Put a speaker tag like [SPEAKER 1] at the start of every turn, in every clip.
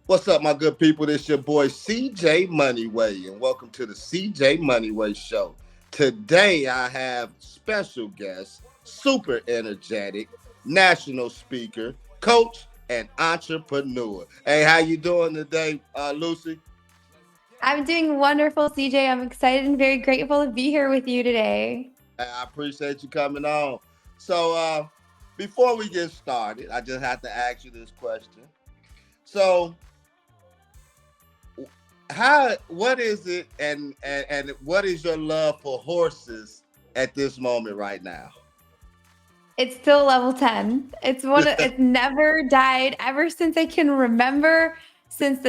[SPEAKER 1] What's up, my good people? This your boy CJ Moneyway, and welcome to the CJ Moneyway Show. Today I have special guest, super energetic, national speaker, coach, and entrepreneur. Hey, how you doing today, Lucie?
[SPEAKER 2] I'm doing wonderful, CJ. I'm excited and very grateful to be here with you today.
[SPEAKER 1] I appreciate you coming on. So, before we get started, I just have to ask you this question. So, what is it and what is your love for horses at this moment right now?
[SPEAKER 2] It's still level 10. It's never died ever since I can remember, since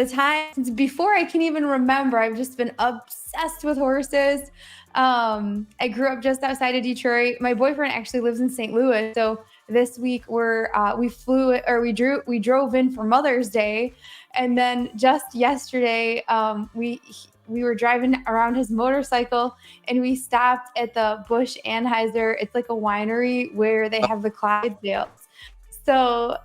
[SPEAKER 2] before I can even remember. I've just been obsessed with horses. I grew up just outside of Detroit. My boyfriend actually lives in St. Louis, so this week we drove in for Mother's Day, and then just yesterday we were driving around his motorcycle and we stopped at the Bush Anheuser. It's like a winery where they have the Clydesdales. So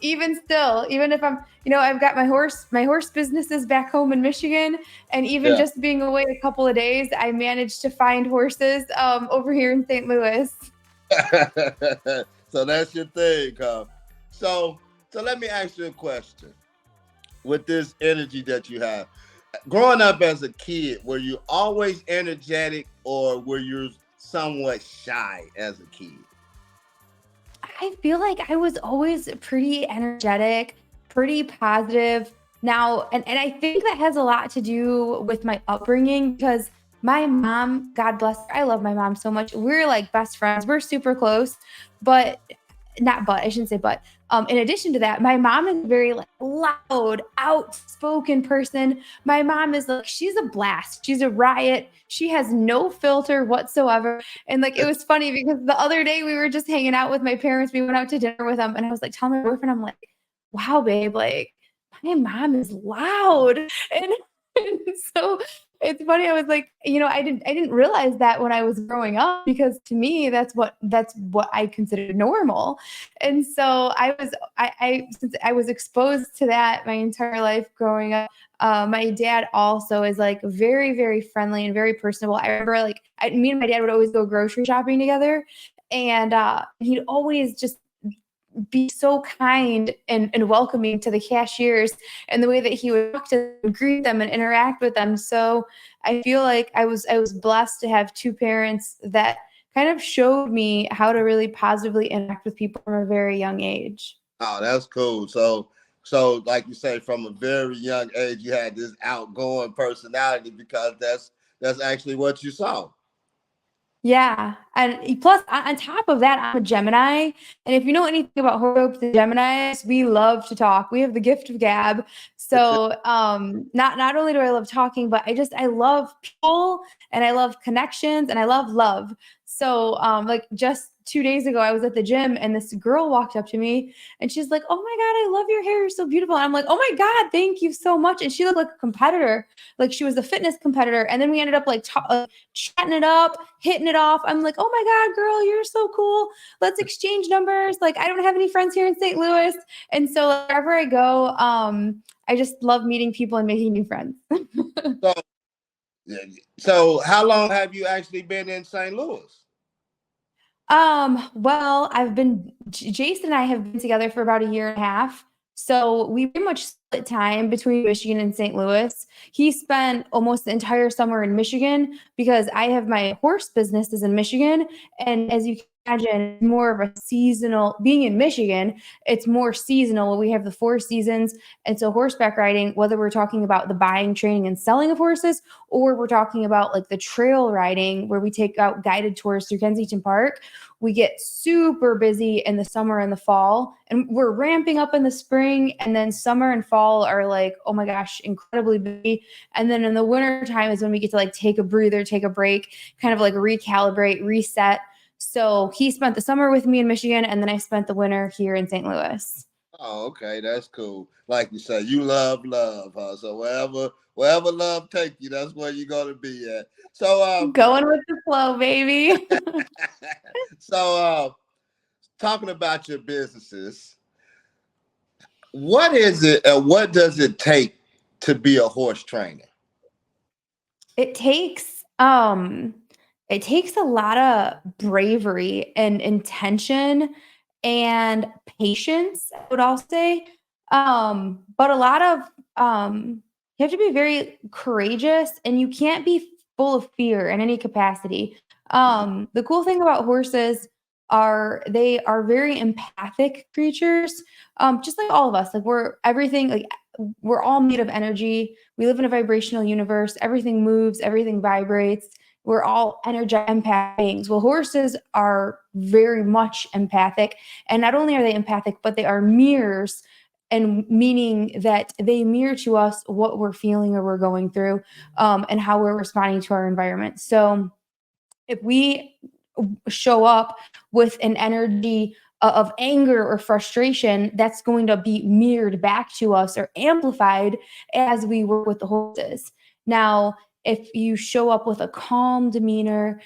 [SPEAKER 2] even still, even if I've got my horse businesses back home in Michigan, and even
[SPEAKER 1] Yeah.
[SPEAKER 2] just being away a couple of days, I managed to find horses over here in St. Louis.
[SPEAKER 1] So that's your thing, huh? So so let me ask you a question. With this energy that you have, growing up as a kid, were you always energetic or were you somewhat shy as a kid?
[SPEAKER 2] I feel like I was always pretty energetic, pretty positive. Now, and I think that has a lot to do with my upbringing because my mom, God bless her, I love my mom so much. We're like best friends. We're super close, but not but I shouldn't say but. In addition to that, my mom is a very like loud, outspoken person. My mom is like she's a blast. She's a riot. She has no filter whatsoever. And like it was funny because the other day we were just hanging out with my parents. We went out to dinner with them, and I was like telling my boyfriend, I'm like, "Wow, babe, like my mom is loud." And so it's funny. I was like, I didn't realize that when I was growing up because to me that's what I considered normal. And so I since I was exposed to that my entire life growing up. My dad also is like very, very friendly and very personable. I remember me and my dad would always go grocery shopping together, and he'd always just be so kind and welcoming to the cashiers and the way that he would talk to them, greet them, and interact with them. So I feel like I was blessed to have two parents that kind of showed me how to really positively interact with people from a very young age.
[SPEAKER 1] Oh, that's cool. So like you say, from a very young age, you had this outgoing personality because that's actually what you saw.
[SPEAKER 2] Yeah, and plus on top of that, I'm a Gemini, and if you know anything about horoscopes and Geminis, we love to talk. We have the gift of gab. So, not only do I love talking, but I love people and I love connections and I love love. So, like just 2 days ago, I was at the gym and this girl walked up to me and she's like, "Oh my God, I love your hair. You're so beautiful." And I'm like, "Oh my God, thank you so much." And she looked like a competitor, like she was a fitness competitor. And then we ended up like chatting it up, hitting it off. I'm like, "Oh my God, girl, you're so cool. Let's exchange numbers." Like, I don't have any friends here in St. Louis. And so wherever I go, I just love meeting people and making new friends.
[SPEAKER 1] So yeah, so how long have you actually been in St. Louis?
[SPEAKER 2] Well, Jason and I have been together for about a year and a half. So we pretty much split time between Michigan and St. Louis. He spent almost the entire summer in Michigan because I have my horse business is in Michigan. And as you can imagine, it's more of a seasonal being in Michigan, it's more seasonal. We have the 4 seasons. And so horseback riding, whether we're talking about the buying, training, and selling of horses, or we're talking about like the trail riding where we take out guided tours through Kensington Park, we get super busy in the summer and the fall, and we're ramping up in the spring, and then summer and fall are like, oh my gosh, incredibly busy. And then in the winter time is when we get to like take a breather, take a break, kind of like recalibrate, reset. So he spent the summer with me in Michigan, and then I spent the winter here in St. Louis.
[SPEAKER 1] Oh, okay, that's cool. Like you say, you love love, huh? So wherever love take you, that's where you're gonna be at. So
[SPEAKER 2] Going with the flow, baby.
[SPEAKER 1] so talking about your businesses, what is it and what does it take to be a horse trainer?
[SPEAKER 2] It takes a lot of bravery and intention and patience, I would also say. But a lot of you have to be very courageous, and you can't be full of fear in any capacity. The cool thing about horses are they are very empathic creatures, just like all of us. Like we're all made of energy. We live in a vibrational universe. Everything moves, everything vibrates. We're all energetic empathic beings. Well, horses are very much empathic. And not only are they empathic, but they are mirrors, and meaning that they mirror to us what we're feeling or we're going through, and how we're responding to our environment. So if we show up with an energy of anger or frustration, that's going to be mirrored back to us or amplified as we work with the horses. Now, if you show up with a calm demeanor,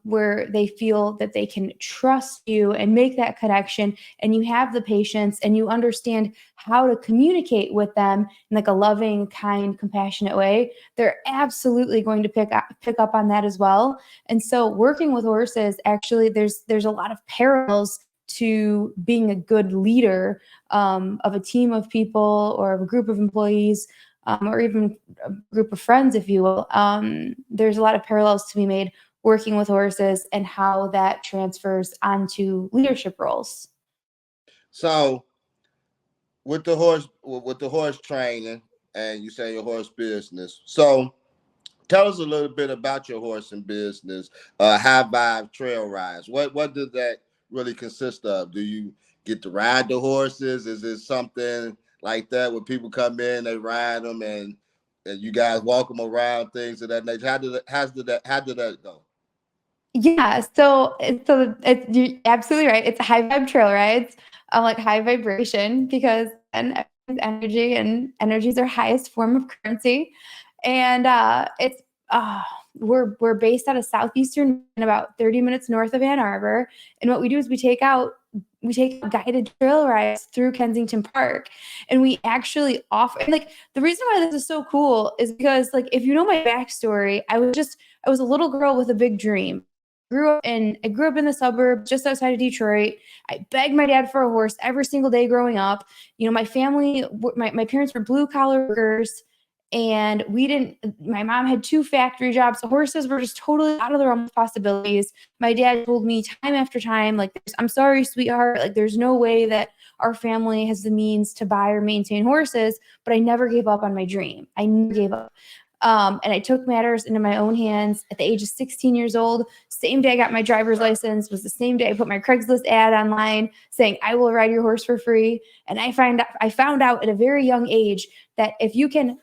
[SPEAKER 2] where they feel that they can trust you and make that connection, and you have the patience and you understand how to communicate with them in like a loving, kind, compassionate way, they're absolutely going to pick up on that as well. And so working with horses, actually, there's a lot of parallels to being a good leader, of a team of people or of a group of employees, or even a group of friends, if you will. There's a lot of parallels to be made working with horses and how that transfers onto leadership roles.
[SPEAKER 1] So with the horse training, and you say your horse business. So tell us a little bit about your horse and business, High Vibe Trail Rides. What does that really consist of? Do you get to ride the horses? Is it something like that where people come in, they ride them, and you guys walk them around, things of that nature? How did that go?
[SPEAKER 2] Yeah, you're absolutely right. It's high vibe trail rides, like high vibration, because and energy, and energy is our highest form of currency. And it's uh, we're based out of southeastern and about 30 minutes north of Ann Arbor. And what we do is we take guided trail rides through Kensington Park, and we actually offer. And like the reason why this is so cool is because, like, if you know my backstory, I was a little girl with a big dream. I grew up in the suburbs just outside of Detroit. I begged my dad for a horse every single day growing up. You know, my parents were blue collar workers, and my mom had 2 factory jobs. So horses were just totally out of the realm of possibilities. My dad told me time after time, like, I'm sorry, sweetheart, like, there's no way that our family has the means to buy or maintain horses. But I never gave up on my dream. I never gave up. And I took matters into my own hands at the age of 16 years old. Same day I got my driver's license was the same day I put my Craigslist ad online saying, I will ride your horse for free. And I found out at a very young age that if you can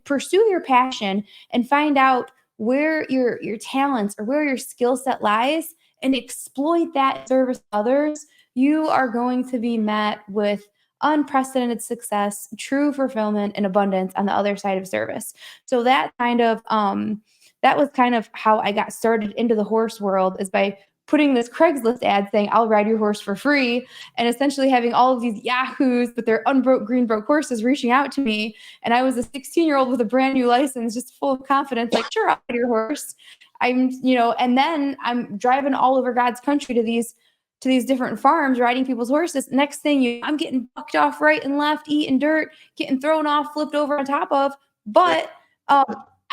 [SPEAKER 2] pursue your passion and find out where your talents or where your skill set lies and exploit that in service to others, you are going to be met with unprecedented success, true fulfillment, and abundance on the other side of service. So that was kind of how I got started into the horse world, is by putting this Craigslist ad saying, I'll ride your horse for free, and essentially having all of these yahoos with their unbroke greenbroke horses reaching out to me. And I was a 16-year-old with a brand new license, just full of confidence, like, sure, I'll ride your horse. And then I'm driving all over God's country to these different farms, riding people's horses. Next thing I'm getting bucked off right and left, eating dirt, getting thrown off, flipped over on top of. But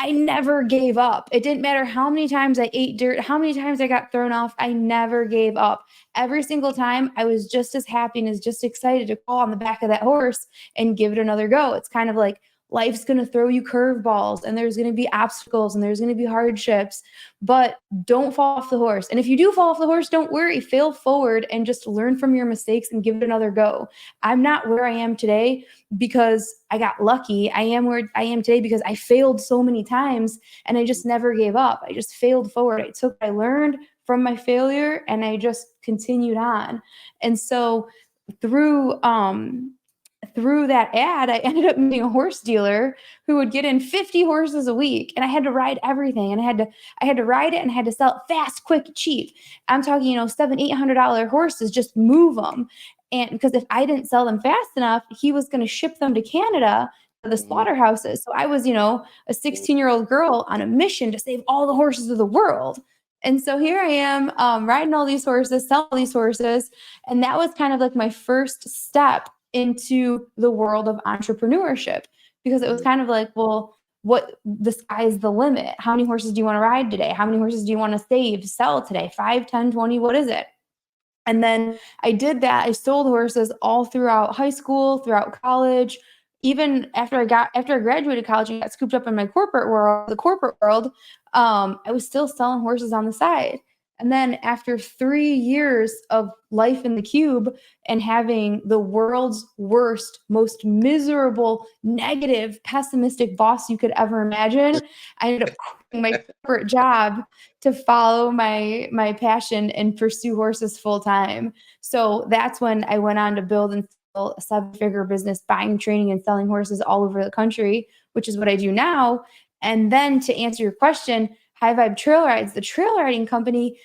[SPEAKER 2] I never gave up. It didn't matter how many times I ate dirt, how many times I got thrown off. I never gave up. Every single time I was just as happy and as just excited to crawl on the back of that horse and give it another go. It's kind of like life's going to throw you curveballs, and there's going to be obstacles, and there's going to be hardships, but don't fall off the horse. And if you do fall off the horse, don't worry, fail forward and just learn from your mistakes and give it another go. I'm not where I am today because I got lucky. I am where I am today because I failed so many times, and I just never gave up. I just failed forward. I learned from my failure, and I just continued on. And so through that ad, I ended up meeting a horse dealer who would get in 50 horses a week, and I had to ride everything, and I had to ride it and had to sell it fast, quick, cheap. I'm talking, $700-800 horses, just move them. And because if I didn't sell them fast enough, he was going to ship them to Canada to the slaughterhouses. So I was, a 16-year-old girl on a mission to save all the horses of the world. And so here I am, riding all these horses, selling all these horses. And that was kind of like my first step into the world of entrepreneurship, because it was kind of like, well, what, the sky is the limit. How many horses do you want to ride today? How many horses do you want to sell today? 5, 10, 20, what is it? And then I did that. I sold horses all throughout high school, throughout college. Even after I graduated college and got scooped up in the corporate world, I was still selling horses on the side. And then after 3 years of life in the cube and having the world's worst, most miserable, negative, pessimistic boss you could ever imagine, I ended up quitting my corporate job to follow my passion and pursue horses full time. So that's when I went on to build and sell a 7-figure business, buying, training, and selling horses all over the country, which is what I do now. And then to answer your question, High Vibe Trail Rides, the trail riding company,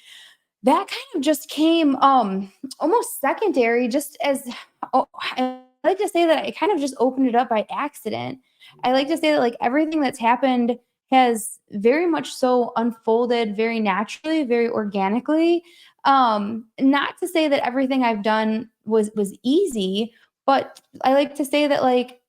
[SPEAKER 2] that kind of just came almost secondary, just as I like to say that I kind of just opened it up by accident. I like to say that like everything that's happened has very much so unfolded very naturally, very organically. Not to say that everything I've done was easy, but I like to say that like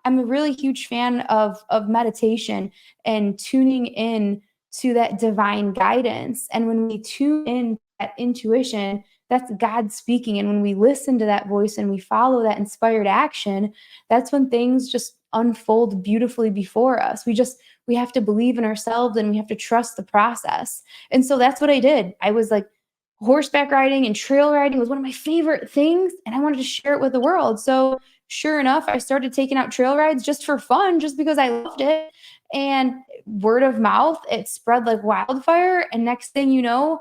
[SPEAKER 2] I'm a really huge fan of meditation and tuning in to that divine guidance. And when we tune in that intuition, that's God speaking. And when we listen to that voice and we follow that inspired action, that's when things just unfold beautifully before us. We have to believe in ourselves and we have to trust the process. And so that's what I did. I was like, horseback riding and trail riding was one of my favorite things, and I wanted to share it with the world. So sure enough, I started taking out trail rides just for fun, just because I loved it. And word of mouth, it spread like wildfire. And next thing you know,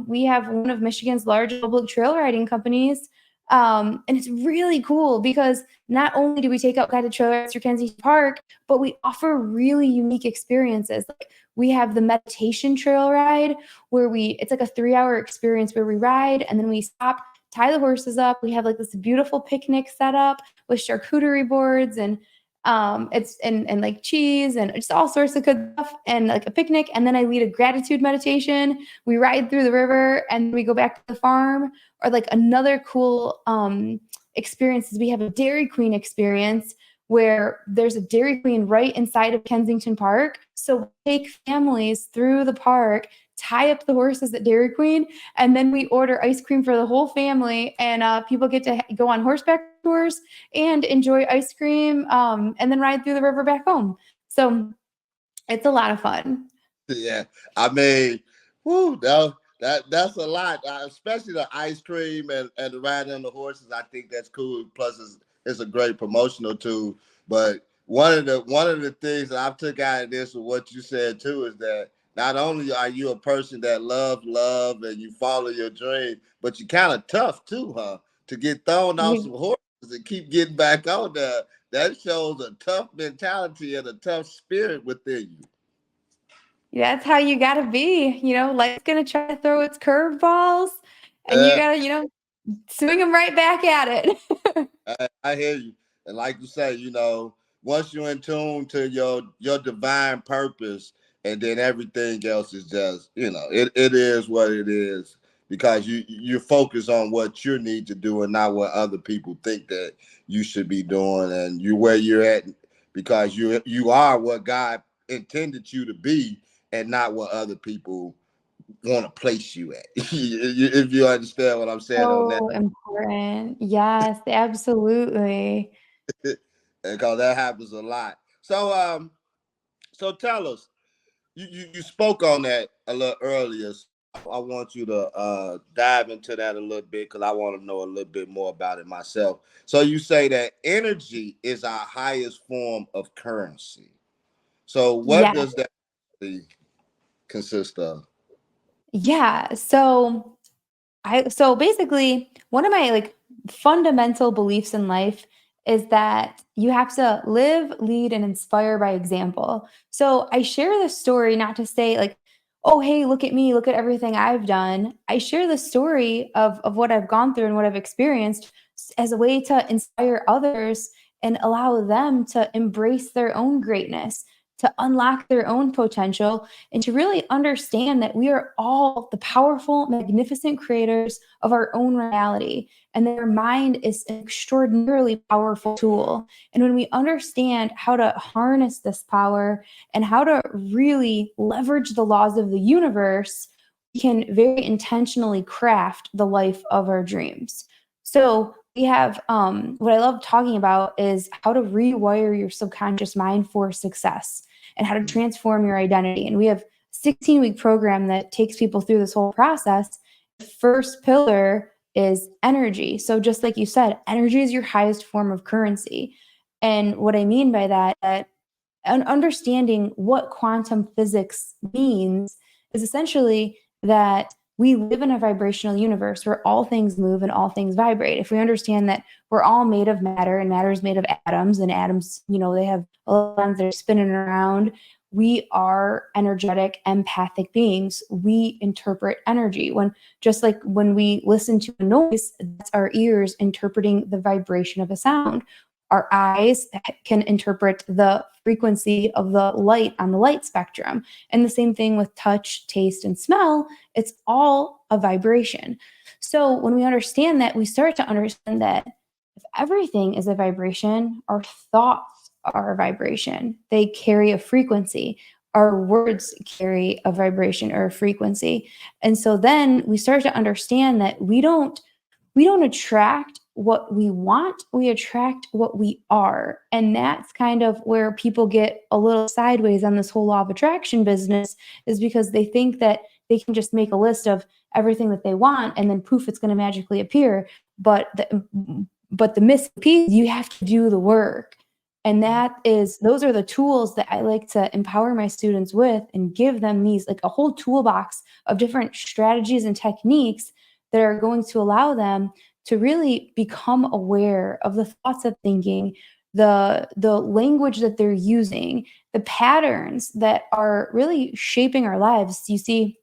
[SPEAKER 2] we have one of Michigan's largest public trail riding companies. And it's really cool because not only do we take out guided trail rides through Kensington Park, but we offer really unique experiences. Like we have the meditation trail ride where it's like a 3-hour experience where we ride and then we stop, tie the horses up. We have like this beautiful picnic set up with charcuterie boards and it's and like cheese and just all sorts of good stuff and like a picnic. And then I lead a gratitude meditation. We ride through the river and we go back to the farm. Or like another cool experience is we have a Dairy Queen experience where there's a Dairy Queen right inside of Kensington Park. So we take families through the park, tie up the horses at Dairy Queen, and then we order ice cream for the whole family. And people get to go on horseback tours and enjoy ice cream and then ride through the river back home. So it's a lot of fun.
[SPEAKER 1] Yeah. I mean, that's a lot, especially the ice cream and the riding on the horses. I think that's cool. Plus, it's a great promotional tool. But one of the things that I've took out of this with what you said too is that not only are you a person that love and you follow your dream, but you're kind of tough too, huh? To get thrown off some horses and keep getting back on there. That shows a tough mentality and a tough spirit within you.
[SPEAKER 2] That's how you got to be. Life's going to try to throw its curveballs and you got to, swing them right back at it.
[SPEAKER 1] I hear you. And like you say, once you're in tune to your divine purpose, and then everything else is just, it is what it is, because you focus on what you need to do and not what other people think that you should be doing, and you where you're at because you are what God intended you to be and not what other people want to place you at. If you understand what I'm saying on that.
[SPEAKER 2] So important. Yes, absolutely.
[SPEAKER 1] Because that happens a lot. So tell us, you spoke on that a little earlier. So I want you to dive into that a little bit because I want to know a little bit more about it myself. So you say that energy is our highest form of currency. So what does that consist of?
[SPEAKER 2] Yeah. So basically one of my like fundamental beliefs in life is that you have to live, lead, and inspire by example. So I share this story not to say like oh, hey, look at me, look at everything I've done. I share the story of what I've gone through and what I've experienced as a way to inspire others and allow them to embrace their own greatness, to unlock their own potential, and to really understand that we are all the powerful, magnificent creators of our own reality. And their mind is an extraordinarily powerful tool. And when we understand how to harness this power and how to really leverage the laws of the universe, we can very intentionally craft the life of our dreams. So we have what I love talking about is how to rewire your subconscious mind for success and how to transform your identity. And we have a 16-week program that takes people through this whole process. The first pillar is energy. So just like you said, energy is your highest form of currency. And what I mean by that and understanding what quantum physics means is essentially that we live in a vibrational universe where all things move and all things vibrate. If we understand that we're all made of matter and matter is made of atoms, and atoms, they have electrons that are spinning around. We are energetic, empathic beings. We interpret energy. Just like when we listen to a noise, that's our ears interpreting the vibration of a sound. Our eyes can interpret the frequency of the light on the light spectrum. And the same thing with touch, taste, and smell. It's all a vibration. So when we understand that, we start to understand that if everything is a vibration, our thoughts are a vibration. They carry a frequency. Our words carry a vibration or a frequency. And so then we start to understand that we don't attract what we want, we attract what we are. And that's kind of where people get a little sideways on this whole law of attraction business, is because they think that they can just make a list of everything that they want and then poof, it's going to magically appear. But the missing piece, you have to do the work. And those are the tools that I like to empower my students with and give them these, like a whole toolbox of different strategies and techniques that are going to allow them to really become aware of the thoughts of thinking, the language that they're using, the patterns that are really shaping our lives. You see,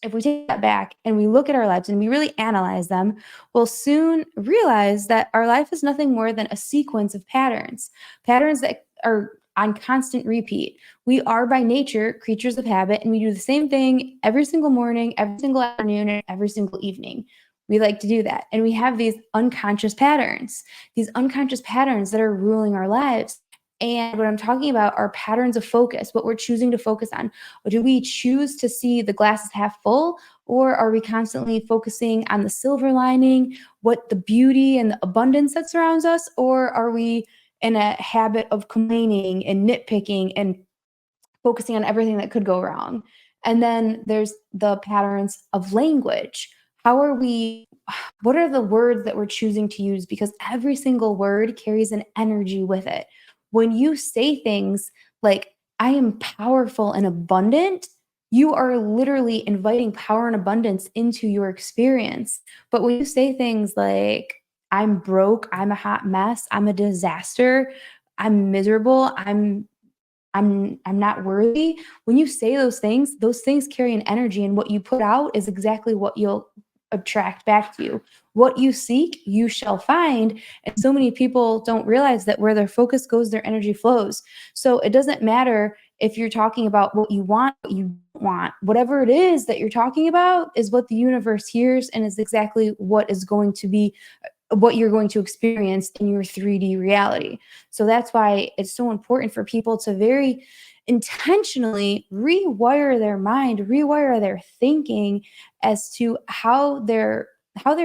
[SPEAKER 2] if we take that back and we look at our lives and we really analyze them, we'll soon realize that our life is nothing more than a sequence of patterns that are on constant repeat. We are by nature creatures of habit, and we do the same thing every single morning, every single afternoon, and every single evening. We like to do that. And we have these unconscious patterns that are ruling our lives. And what I'm talking about are patterns of focus, what we're choosing to focus on. Do we choose to see the glass is half full, or are we constantly focusing on the silver lining, what the beauty and the abundance that surrounds us, or are we in a habit of complaining and nitpicking and focusing on everything that could go wrong? And then there's the patterns of language. What are the words that we're choosing to use? Because every single word carries an energy with it. When you say things like, I am powerful and abundant, you are literally inviting power and abundance into your experience. But when you say things like, I'm broke, I'm a hot mess, I'm a disaster, I'm miserable, I'm not worthy. When you say those things carry an energy, and what you put out is exactly what you'll attract back to you. What you seek, you shall find. And so many people don't realize that where their focus goes, their energy flows. So it doesn't matter if you're talking about what you want, what you don't want. Whatever it is that you're talking about is what the universe hears, and is exactly what is going to be what you're going to experience in your 3D reality. So that's why it's so important for people to very intentionally rewire their mind, rewire their thinking as to how they're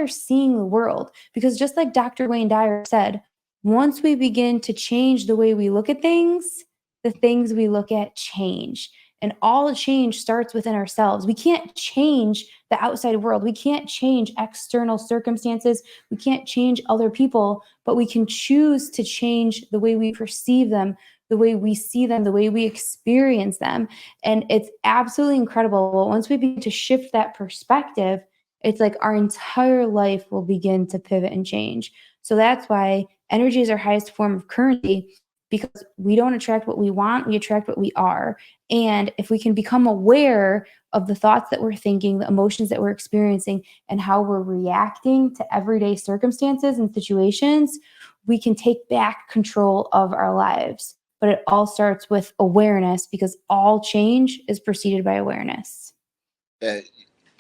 [SPEAKER 2] seeing the world. Because just like Dr. Wayne Dyer said, once we begin to change the way we look at things, the things we look at change. And all the change starts within ourselves. We can't change the outside world. We can't change external circumstances. We can't change other people, but we can choose to change the way we perceive them, the way we see them, the way we experience them. And it's absolutely incredible. Once we begin to shift that perspective, it's like our entire life will begin to pivot and change. So that's why energy is our highest form of currency. because we don't attract what we want, we attract what we are. And if we can become aware of the thoughts that we're thinking, the emotions that we're experiencing, and how we're reacting to everyday circumstances and situations, we can take back control of our lives. But it all starts with awareness, because all change is preceded by awareness.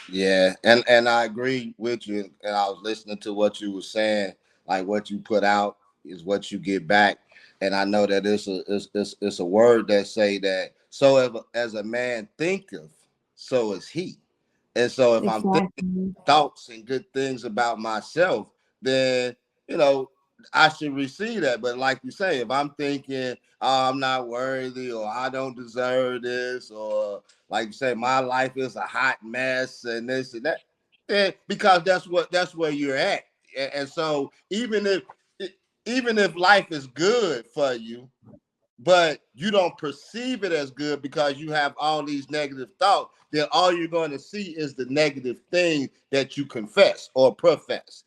[SPEAKER 1] Yeah, and I agree with you. And I was listening to what you were saying. Like, what you put out is what you get back. And I know that it's a word that say that. So if as a man thinketh, so is he. And so if I'm thinking
[SPEAKER 2] Exactly.
[SPEAKER 1] thoughts and good things about myself, then you know I should receive that. But like you say, if I'm thinking, oh, I'm not worthy, or I don't deserve this, or like you say, my life is a hot mess and this and that, then because that's where you're at. And so even if life is good for you, but you don't perceive it as good because you have all these negative thoughts, then all you're going to see is the negative thing that you confess or profess.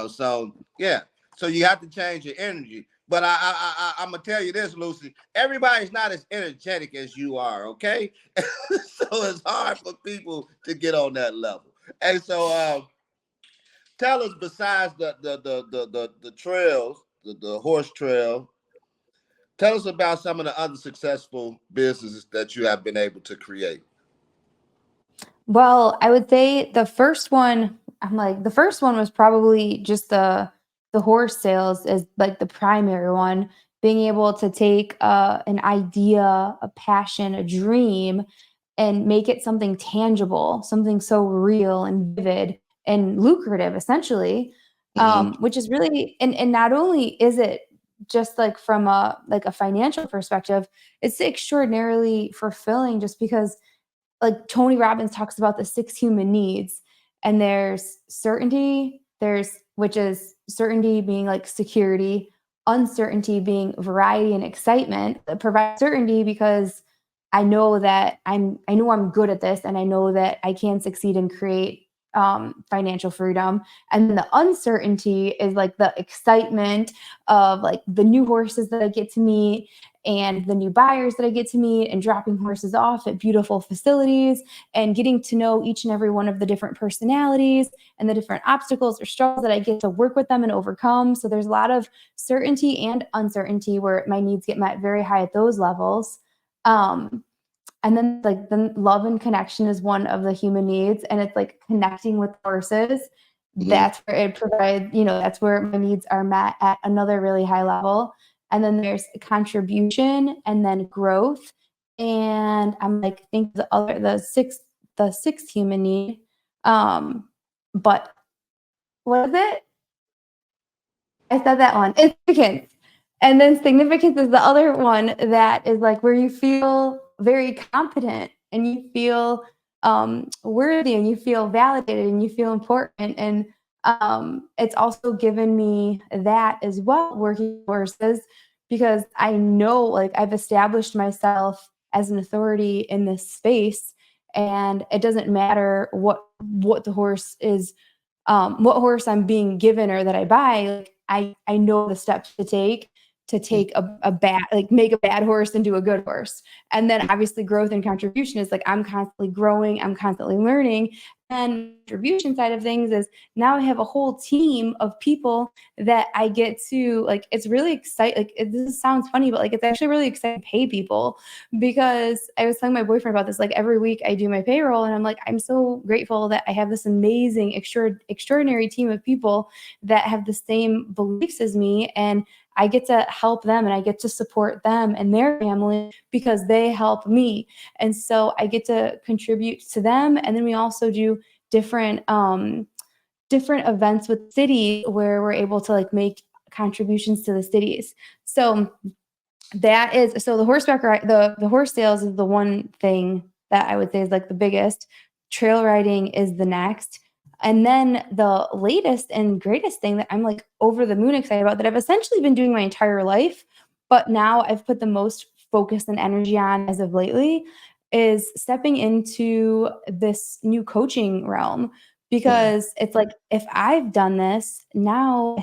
[SPEAKER 1] So yeah. So you have to change your energy. But I'm gonna tell you this, Lucie. Everybody's not as energetic as you are, okay? So it's hard for people to get on that level. And so tell us, besides the trails, the horse trail, tell us about some of the other successful businesses that you have been able to create.
[SPEAKER 2] Well, I would say the first one was probably just the horse sales as like the primary one, being able to take an idea, a passion, a dream, and make it something tangible, something so real and vivid and lucrative, essentially.
[SPEAKER 1] Mm-hmm.
[SPEAKER 2] Which is really, and not only is it just like from a financial perspective, it's extraordinarily fulfilling, just because like Tony Robbins talks about the 6 human needs, and there's certainty, there's which is certainty being like security, uncertainty being variety and excitement. That provides certainty because I know I'm good at this, and I know that I can succeed and create financial freedom. And then the uncertainty is like the excitement of like the new horses that I get to meet, and the new buyers that I get to meet, and dropping horses off at beautiful facilities, and getting to know each and every one of the different personalities and the different obstacles or struggles that I get to work with them and overcome. So there's a lot of certainty and uncertainty where my needs get met very high at those levels. Um, and then like the love and connection is one of the human needs, and it's like connecting with horses.
[SPEAKER 1] Mm-hmm.
[SPEAKER 2] That's where it provides, that's where my needs are met at another really high level. And then there's contribution, and then growth. And I'm like, think the sixth human need. But what is it? I said that one. Significance. And then significance is the other one, that is like where you feel very competent, and you feel worthy, and you feel validated, and you feel important. And it's also given me that as well, working horses, because I know like I've established myself as an authority in this space, and it doesn't matter what the horse is, what horse I'm being given or that I buy. Like I know the steps to take a bad, like make a bad horse into a good horse. And then obviously growth and contribution is like I'm constantly growing, I'm constantly learning. And contribution side of things is now I have a whole team of people that I get to, like, it's really exciting. Like this sounds funny, but like it's actually really exciting to pay people, because I was telling my boyfriend about this. Like every week I do my payroll, and I'm like, I'm so grateful that I have this amazing, extraordinary team of people that have the same beliefs as me, and I get to help them, and I get to support them and their family because they help me. And so I get to contribute to them. And then we also do different events with cities where we're able to like make contributions to the cities. So the horseback ride, the horse sales is the one thing that I would say is like the biggest. Trail riding is the next. And then the latest and greatest thing that I'm like over the moon excited about, that I've essentially been doing my entire life, but now I've put the most focus and energy on as of lately, is stepping into this new coaching realm. Because it's like, if I've done this, now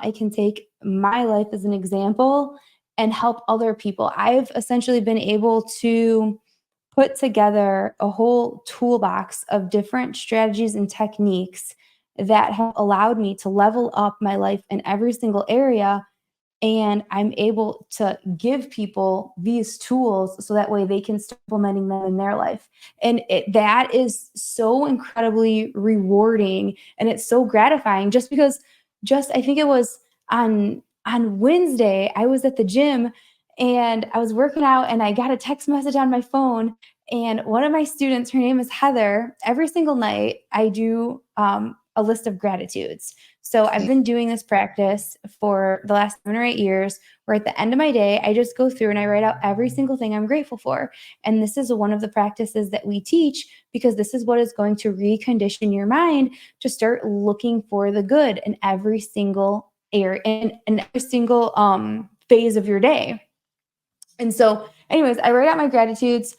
[SPEAKER 2] I can take my life as an example and help other people. I've essentially been able to put together a whole toolbox of different strategies and techniques that have allowed me to level up my life in every single area. And I'm able to give people these tools so that way they can start implementing them in their life. And that is so incredibly rewarding, and it's so gratifying, just because I think it was on Wednesday, I was at the gym and I was working out and I got a text message on my phone. And one of my students, her name is Heather, every single night I do a list of gratitudes. So I've been doing this practice for the last 7 or 8 years, where at the end of my day, I just go through and I write out every single thing I'm grateful for. And this is one of the practices that we teach, because this is what is going to recondition your mind to start looking for the good in every single area, in every single phase of your day. And so anyways, I write out my gratitudes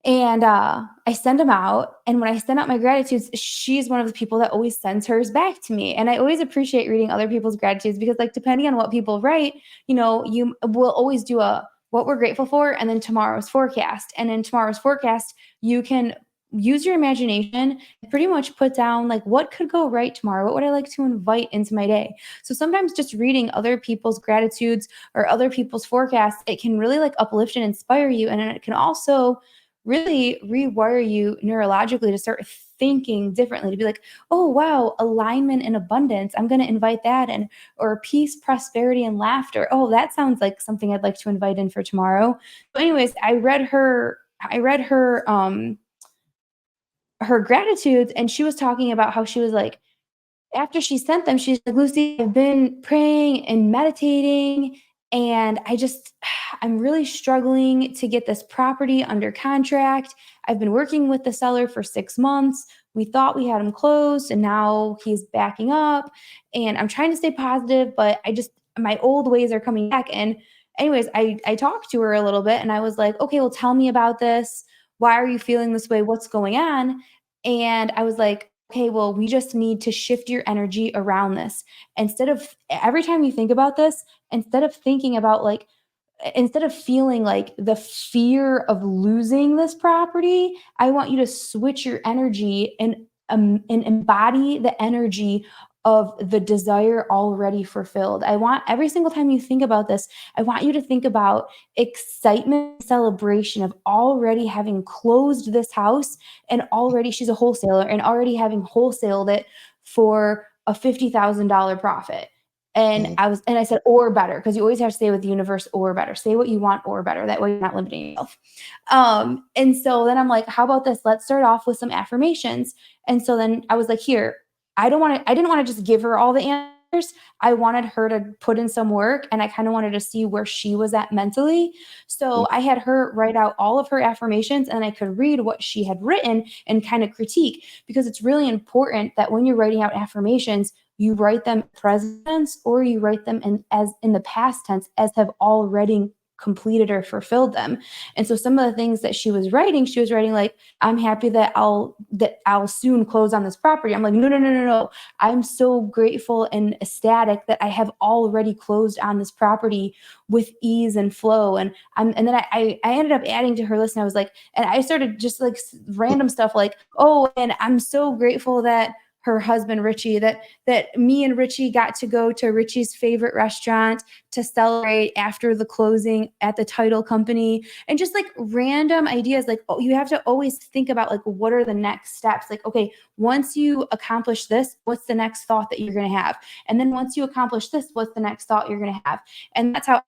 [SPEAKER 2] and I send them out. And when I send out my gratitudes, she's one of the people that always sends hers back to me. And I always appreciate reading other people's gratitudes, because like, depending on what people write, you know, you will always do a what we're grateful for and then tomorrow's forecast. And in tomorrow's forecast, you can use your imagination and pretty much put down like, what could go right tomorrow? What would I like to invite into my day? So sometimes just reading other people's gratitudes or other people's forecasts, it can really like uplift and inspire you. And it can also really rewire you neurologically to start thinking differently, to be like, oh, wow, alignment and abundance. I'm going to invite that in. Or peace, prosperity, and laughter. Oh, that sounds like something I'd like to invite in for tomorrow. So anyways, I read her gratitudes, and she was talking about how she was like, after she sent them, she's like, Lucie, I've been praying and meditating, and I'm really struggling to get this property under contract. I've been working with the seller for 6 months. We thought we had him closed, and now he's backing up. And I'm trying to stay positive, but my old ways are coming back. And anyways, I talked to her a little bit, and I was like, okay, well, tell me about this. Why are you feeling this way? What's going on? And I was like, okay, well, we just need to shift your energy around this. Instead of every time you think about this, instead of feeling like the fear of losing this property, I want you to switch your energy and embody the energy of the desire already fulfilled. I want every single time you think about this, I want you to think about excitement, celebration of already having closed this house, and already she's a wholesaler and already having wholesaled it for a $50,000 profit. And I said, or better, because you always have to say with the universe, or better. Say what you want, or better. That way you're not limiting yourself. And so then I'm like, how about this? Let's start off with some affirmations. And so then I was like, here, I didn't want to just give her all the answers. I wanted her to put in some work, and I kind of wanted to see where she was at mentally. So I had her write out all of her affirmations, and I could read what she had written and kind of critique, because it's really important that when you're writing out affirmations, you write them present tense, or you write them in the past tense, as have already completed or fulfilled them. And so some of the things that she was writing like, I'm happy that I'll soon close on this property. I'm like, no. I'm so grateful and ecstatic that I have already closed on this property with ease and flow. And then I ended up adding to her list, and I was like, and I started just like random stuff like, oh, and I'm so grateful that her husband, Richie, that me and Richie got to go to Richie's favorite restaurant to celebrate after the closing at the title company. And just like random ideas, like, oh, you have to always think about like, what are the next steps? Like, okay, once you accomplish this, what's the next thought that you're going to have? And then once you accomplish this, what's the next thought you're going to have? And that's how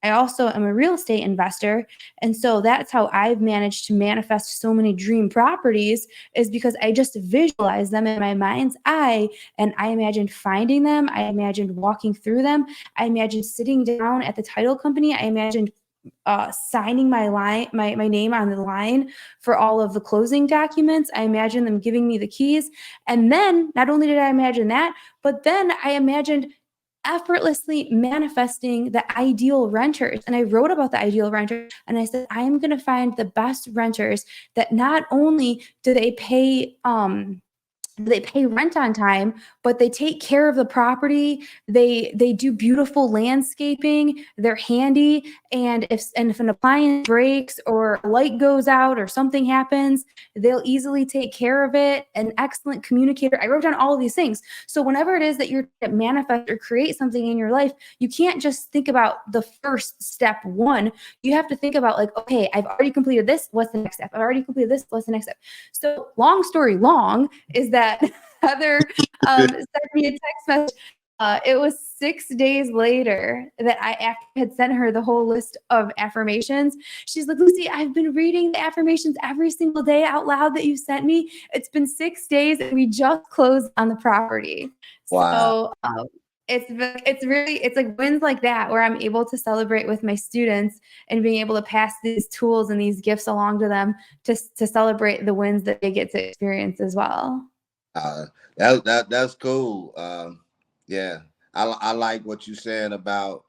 [SPEAKER 2] I also am a real estate investor. And so that's how I've managed to manifest so many dream properties, is because I just visualize them in my mind's eye, and I imagined finding them. I imagined walking through them. I imagined sitting down at the title company. I imagined signing my name on the line for all of the closing documents. I imagined them giving me the keys. And then not only did I imagine that, but then I imagined effortlessly manifesting the ideal renters. And I wrote about the ideal renters, and I said, I'm going to find the best renters that not only do they pay they pay rent on time, but they take care of the property. They do beautiful landscaping. They're handy. And if an appliance breaks or a light goes out or something happens, they'll easily take care of it. An excellent communicator. I wrote down all of these things. So whenever it is that you're to manifest or create something in your life, you can't just think about the first step one. You have to think about like, okay, I've already completed this. What's the next step? I've already completed this. What's the next step? So long story long is that Heather sent me a text message. It was 6 days later that after I had sent her the whole list of affirmations, she's like, Lucie, I've been reading the affirmations every single day out loud that you sent me. It's been 6 days and we just closed on the property.
[SPEAKER 1] Wow.
[SPEAKER 2] So it's like wins like that where I'm able to celebrate with my students and being able to pass these tools and these gifts along to them to celebrate the wins that they get to experience as well.
[SPEAKER 1] That's cool. Yeah, I like what you're saying about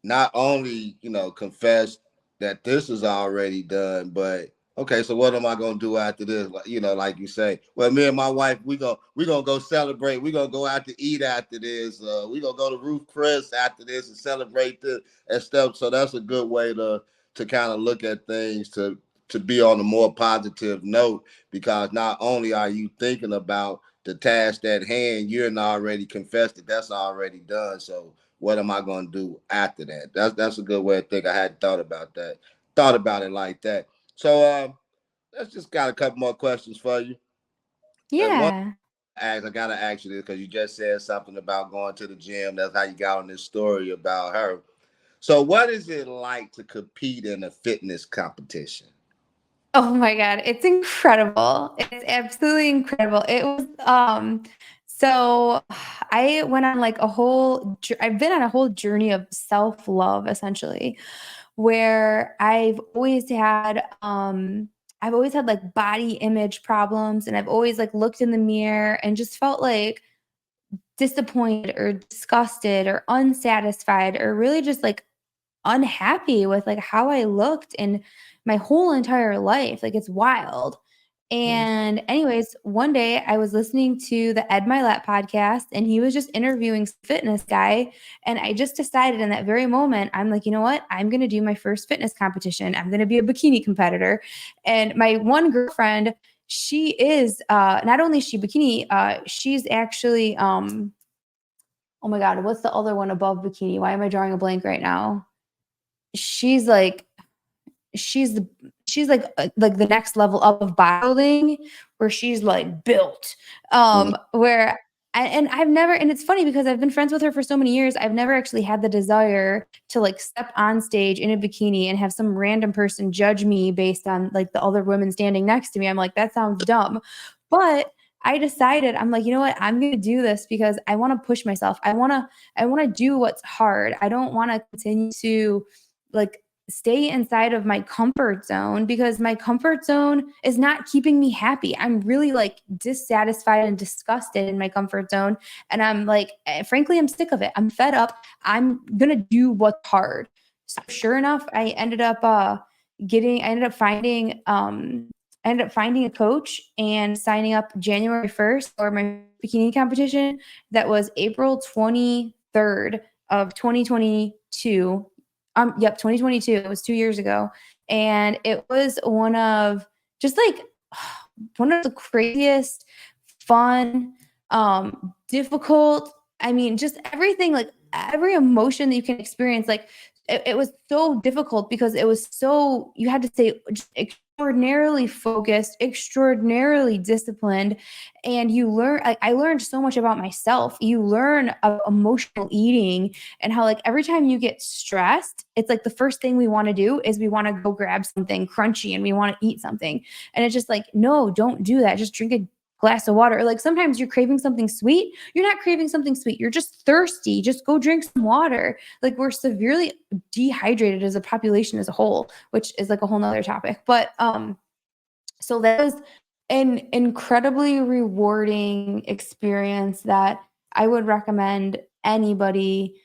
[SPEAKER 1] not only confess that this is already done, but okay, so what am I gonna do after this? Like you say, well, me and my wife, we gonna go celebrate. We gonna go out to eat after this. We gonna go to Ruth Chris after this and celebrate this and stuff. So that's a good way to kind of look at things to be on a more positive note, because not only are you thinking about the task at hand, you're already confessed that that's already done. So what am I going to do after that? That's a good way to think. I hadn't thought about that. Thought about it like that. So let's just got a couple more questions for you. And one
[SPEAKER 2] Yeah.
[SPEAKER 1] I gotta ask you this because you just said something about going to the gym. That's how you got on this story about her. So what is it like to compete in a fitness competition?
[SPEAKER 2] Oh my God, it's incredible. It's absolutely incredible. It was so I went on like I've been on a whole journey of self-love essentially, where I've always had like body image problems, and I've always like looked in the mirror and just felt like disappointed or disgusted or unsatisfied or really just like unhappy with like how I looked in my whole entire life. Like it's wild.
[SPEAKER 1] Mm.
[SPEAKER 2] And anyways, one day I was listening to the Ed Milet podcast and he was just interviewing some fitness guy. And I just decided in that very moment, I'm like, you know what? I'm going to do my first fitness competition. I'm going to be a bikini competitor. And my one girlfriend, she is not only is she bikini, she's actually oh my God, what's the other one above bikini? Why am I drawing a blank right now? She's like she's the she's like the next level up of bodybuilding where she's like built
[SPEAKER 1] Mm.
[SPEAKER 2] where and I've never, and it's funny because I've been friends with her for so many years. I've never actually had the desire to like step on stage in a bikini and have some random person judge me based on like the other women standing next to me. I'm like, that sounds dumb. But I decided, I'm like, you know what? I'm going to do this because I want to push myself. I want to do what's hard. I don't want to continue to like stay inside of my comfort zone because my comfort zone is not keeping me happy. I'm really like dissatisfied and disgusted in my comfort zone. And I'm like, frankly, I'm sick of it. I'm fed up. I'm going to do what's hard. So sure enough, I ended up finding a coach and signing up January 1st for my bikini competition. That was April 23rd of 2022. Yep, 2022. It was 2 years ago. And it was just like one of the craziest, fun, difficult. I mean, just everything, like every emotion that you can experience. Like it was so difficult because you had to stay just extraordinarily focused, extraordinarily disciplined. And I learned so much about myself. You learn of emotional eating and how like every time you get stressed, it's like the first thing we want to do is we want to go grab something crunchy and we want to eat something. And it's just like, no, don't do that. Just drink a glass of water. Or like sometimes you're craving something sweet. You're not craving something sweet. You're just thirsty. Just go drink some water. Like we're severely dehydrated as a population as a whole, which is like a whole nother topic. But so that was an incredibly rewarding experience that I would recommend anybody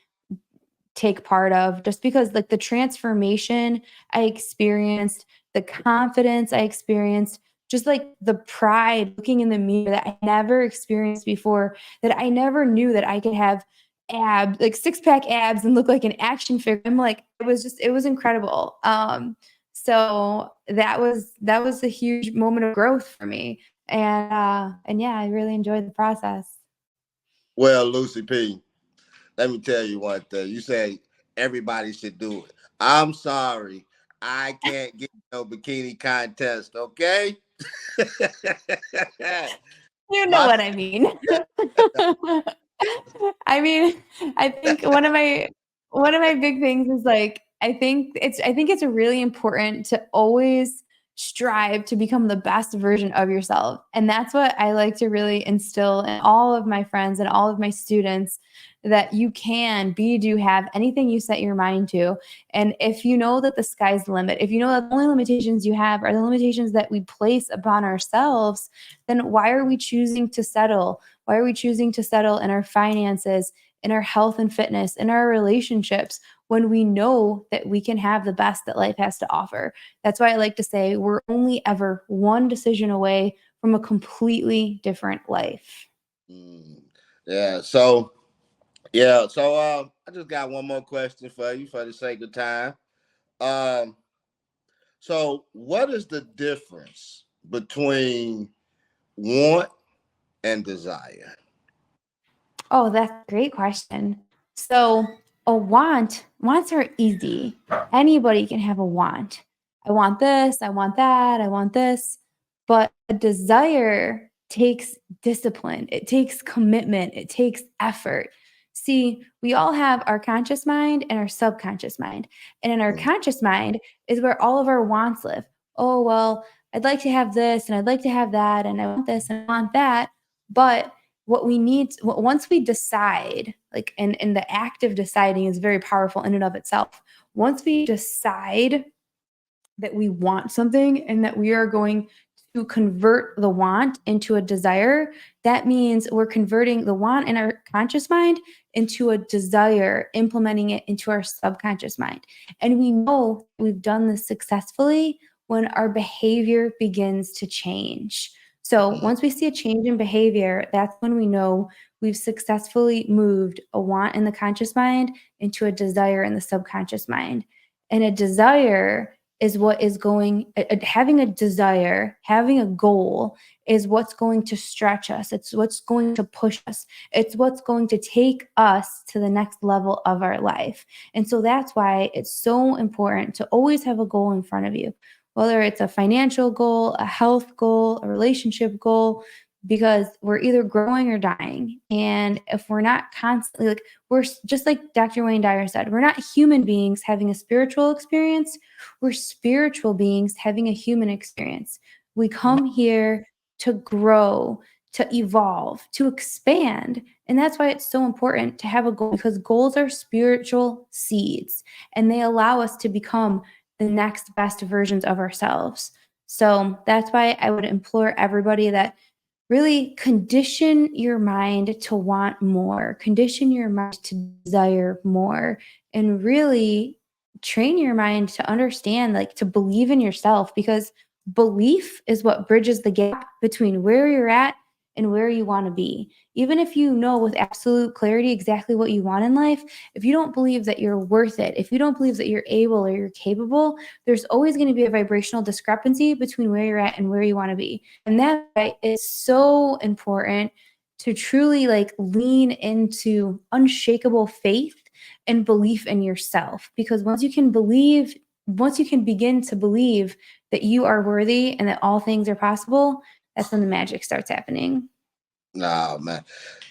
[SPEAKER 2] take part of, just because like the transformation I experienced, the confidence I experienced, just like the pride looking in the mirror that I never experienced before, that I never knew that I could have abs, like 6-pack abs and look like an action figure. I'm like, it was incredible. So that was a huge moment of growth for me. And yeah, I really enjoyed the process.
[SPEAKER 1] Well, Lucie P, let me tell you one thing. You say everybody should do it. I'm sorry. I can't get no bikini contest, okay?
[SPEAKER 2] You know
[SPEAKER 1] My
[SPEAKER 2] what I mean. I mean, I think one of my big things is like I think it's really important to always strive to become the best version of yourself. And that's what I like to really instill in all of my friends and all of my students, that you can be, do, have anything you set your mind to. And if you know that the sky's the limit, if you know that the only limitations you have are the limitations that we place upon ourselves, then why are we choosing to settle? Why are we choosing to settle in our finances, in our health and fitness, in our relationships, when we know that we can have the best that life has to offer? That's why I like to say we're only ever one decision away from a completely different life.
[SPEAKER 1] Yeah. So I just got one more question for you for the sake of time. Um, so what is the difference between want and desire?
[SPEAKER 2] Oh, that's a great question. So, wants are easy. Anybody can have a want. I want this, I want that, I want this. But a desire takes discipline, it takes commitment, it takes effort. See, we all have our conscious mind and our subconscious mind. And in our
[SPEAKER 1] Mm,
[SPEAKER 2] conscious mind is where all of our wants live. Oh, well, I'd like to have this and I'd like to have that and I want this and I want that. But what we need, once we decide, like, and the act of deciding is very powerful in and of itself. Once we decide that we want something and that we are going to convert the want into a desire, that means we're converting the want in our conscious mind into a desire, implementing it into our subconscious mind. And we know we've done this successfully when our behavior begins to change. So
[SPEAKER 1] mm,
[SPEAKER 2] once we see a change in behavior, that's when we know we've successfully moved a want in the conscious mind into a desire in the subconscious mind. And a desire is what is going, having a desire, having a goal is what's going to stretch us. It's what's going to push us. It's what's going to take us to the next level of our life. And so that's why it's so important to always have a goal in front of you, whether it's a financial goal, a health goal, a relationship goal, because we're either growing or dying. And if we're not constantly, like, we're just like Dr. Wayne Dyer said, we're not human beings having a spiritual experience, we're spiritual beings having a human experience. We
[SPEAKER 1] mm.
[SPEAKER 2] come here to grow, to evolve, to expand. And that's why it's so important to have a goal, because goals are spiritual seeds and they allow us to become the next best versions of ourselves. So that's why I would implore everybody that really condition your mind to want more, condition your mind to desire more, and really train your mind to understand, like, to believe in yourself, because belief is what bridges the gap between where you're at and where you want to be. Even if you know with absolute clarity exactly what you want in life, if you don't believe that you're worth it, if you don't believe that you're able or you're capable, there's always going to be a vibrational discrepancy between where you're at and where you want to be. And that's why it's so important to truly, like, lean into unshakable faith and belief in yourself. Because once you can begin to believe that you are worthy and that all things are possible, that's when the magic starts happening.
[SPEAKER 1] Nah,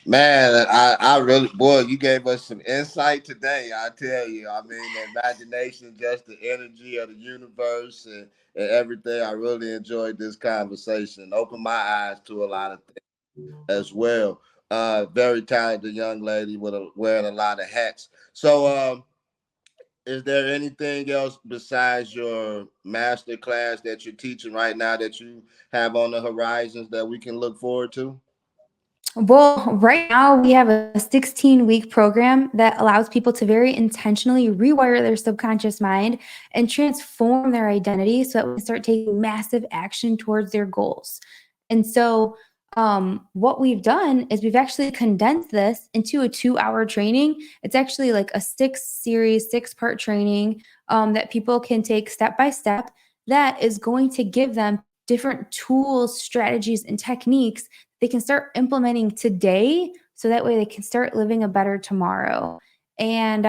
[SPEAKER 1] man, I really, boy, you gave us some insight today. I tell you, I mean, the imagination, just the energy of the universe, and everything. I really enjoyed this conversation. Opened my eyes to a lot of things as well. Very talented young lady with wearing a lot of hats. So, is there anything else besides your master class that you're teaching right now that you have on the horizons that we can look forward to?
[SPEAKER 2] Well, right now we have a 16-week program that allows people to very intentionally rewire their subconscious mind and transform their identity so that we can start taking massive action towards their goals. And so, what we've done is we've actually condensed this into a 2-hour training. It's actually like a 6 series, 6-part training that people can take step by step that is going to give them different tools, strategies, and techniques they can start implementing today so that way they can start living a better tomorrow. And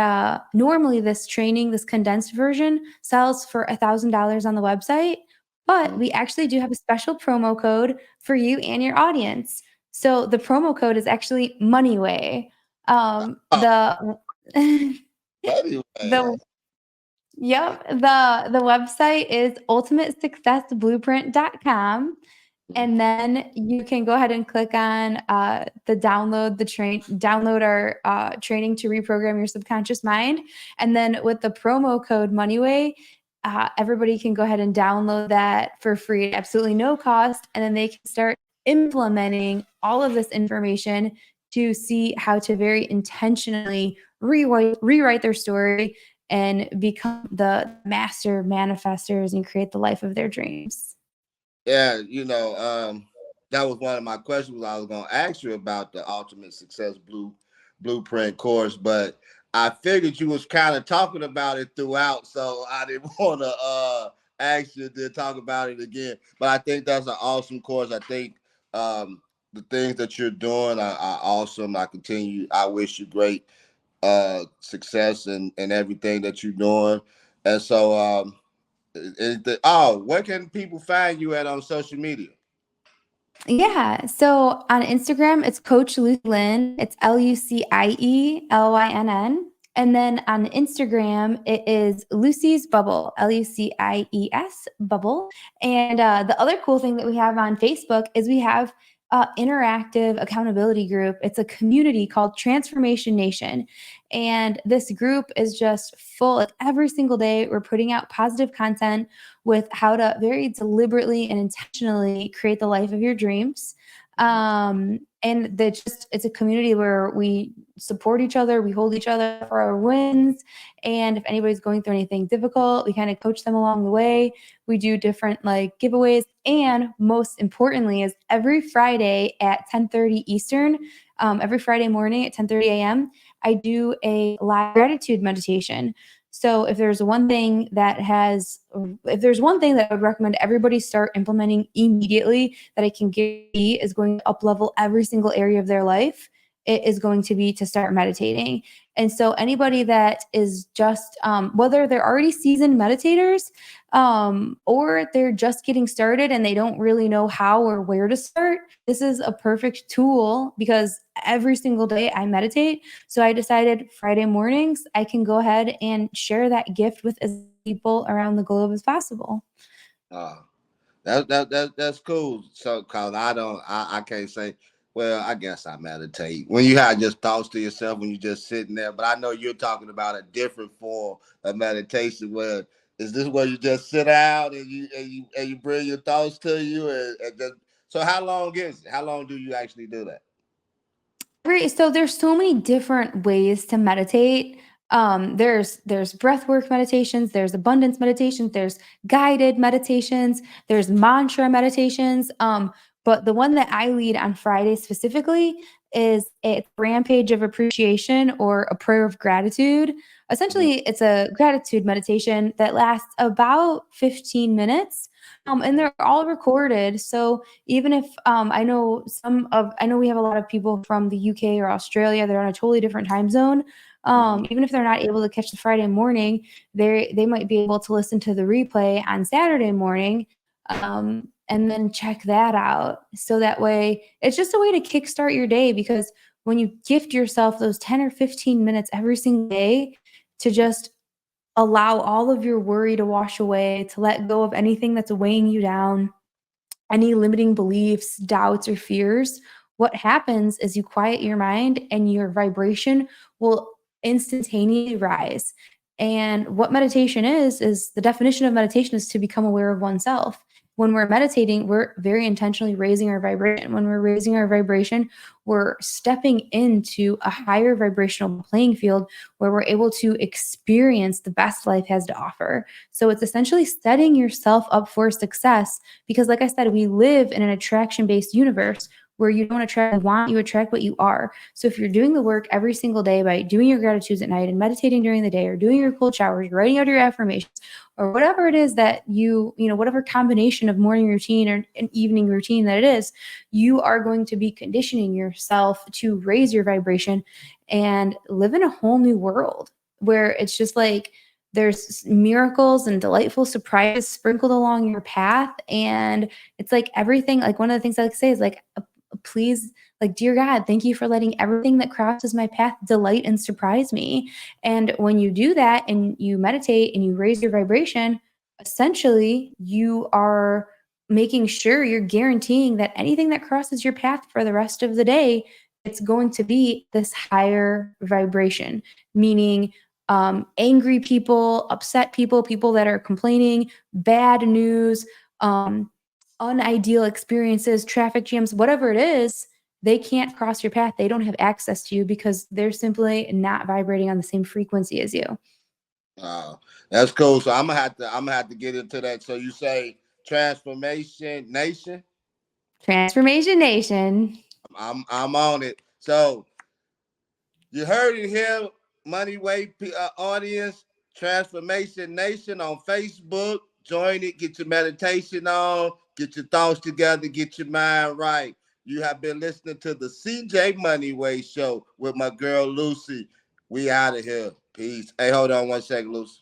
[SPEAKER 2] normally, this training, this condensed version, sells for $1,000 on the website, but
[SPEAKER 1] Mhm.
[SPEAKER 2] we actually do have a special promo code for you and your audience. So the promo code is actually Moneyway.
[SPEAKER 1] Oh,
[SPEAKER 2] The
[SPEAKER 1] anyway.
[SPEAKER 2] the Yep, the website is ultimatesuccessblueprint.com.
[SPEAKER 1] Mhm.
[SPEAKER 2] And then you can go ahead and click on download our training to reprogram your subconscious mind. And then with the promo code Moneyway, everybody can go ahead and download that for free at absolutely no cost. And then they can start implementing all of this information to see how to very intentionally rewrite their story and become the master manifestors and create the life of their dreams.
[SPEAKER 1] Yeah, that was one of my questions I was gonna ask you about the Ultimate Success Blueprint course, but I figured you was kind of talking about it throughout, so I didn't want to ask you to talk about it again. But I think that's an awesome course. I think the things that you're doing are awesome. I wish you great success and everything that you're doing. And so where can people find you at on social media?
[SPEAKER 2] Yeah. So on Instagram, it's Coach Lucie Lynn. It's LucieLynn. And then on Instagram, it is Lucie's Bubble, Lucies Bubble. And the other cool thing that we have on Facebook is we have interactive accountability group. It's a community called Transformation Nation. And this group is just full, like every single day, we're putting out positive content with how to very deliberately and intentionally create the life of your dreams. And it's a community where we support each other, we hold each other for our wins. And if anybody's going through anything difficult, we kind of coach them along the way. We do different like giveaways. And most importantly, is every Friday at 10:30 Eastern, every Friday morning at 10:30 a.m., I do a live gratitude meditation. So if there's one thing that I would recommend everybody start implementing immediately that I can guarantee is going to up level every single area of their life, it is going to be to start meditating. And so anybody that is just, whether they're already seasoned meditators, or they're just getting started and they don't really know how or where to start, this is a perfect tool because every single day I meditate. So I decided Friday mornings, I can go ahead and share that gift with as many people around the globe as possible.
[SPEAKER 1] Uh, that's cool. So, cause I can't say. Well, I guess I meditate when you have just thoughts to yourself when you're just sitting there. But I know you're talking about a different form of meditation. Where is this where you just sit out and you bring your thoughts to you and just. So how long is it? How long do you actually do that?
[SPEAKER 2] So there's so many different ways to meditate. There's breath work meditations, there's abundance meditations, there's guided meditations, there's mantra meditations. But the one that I lead on Friday specifically is a rampage of appreciation or a prayer of gratitude.
[SPEAKER 1] Mhm.
[SPEAKER 2] Essentially, it's a gratitude meditation that lasts about 15 minutes. And they're all recorded. So even if I know we have a lot of people from the UK or Australia, they're on a totally different time zone.
[SPEAKER 1] Mhm.
[SPEAKER 2] Even if they're not able to catch the Friday morning, they might be able to listen to the replay on Saturday morning, and then check that out. So that way, it's just a way to kickstart your day because when you gift yourself those 10 or 15 minutes every single day to just allow all of your worry to wash away, to let go of anything that's weighing you down, any limiting beliefs, doubts, or fears, what happens is you quiet your mind and your vibration will instantaneously rise. And what meditation is the definition of meditation is to become aware of oneself. when we're meditating, we're very intentionally raising our vibration. When we're raising our vibration, we're stepping into a higher vibrational playing field where we're able to experience the best life has to offer. So it's essentially setting yourself up for success because, like I said, we live in an attraction-based universe where you don't attract what you want, you attract what you are. So if you're doing the work every single day by doing your gratitudes at night and meditating during the day or doing your cold showers, writing out your affirmations, or whatever it is that whatever combination of morning routine or an evening routine that it is, you are going to be conditioning yourself to raise your vibration and live in a whole new world where it's just like there's miracles and delightful surprises sprinkled along your path. And it's like everything, like one of the things I like to say is like, please, like, dear God, thank you for letting everything that crosses my path delight and surprise me. And when you do that and you meditate and you raise your vibration, essentially you are making sure you're guaranteeing that anything that crosses your path for the rest of the day, it's going to be this higher vibration, meaning angry people, upset people, people that are complaining, bad news, unideal experiences, traffic jams, whatever it is, they can't cross your path. They don't have access to you because they're simply not vibrating on the same frequency as you.
[SPEAKER 1] Wow, that's cool. So I'm gonna have to get into that. So you say Transformation Nation?
[SPEAKER 2] Transformation Nation.
[SPEAKER 1] I'm on it. So you heard it here, Moneyway audience, Transformation Nation on Facebook. Join it, get your meditation on, get your thoughts together, get your mind right. You have been listening to the CJ Moneyway Show with my girl Lucie. We out of here. Peace. Hey, hold on one second, Lucie.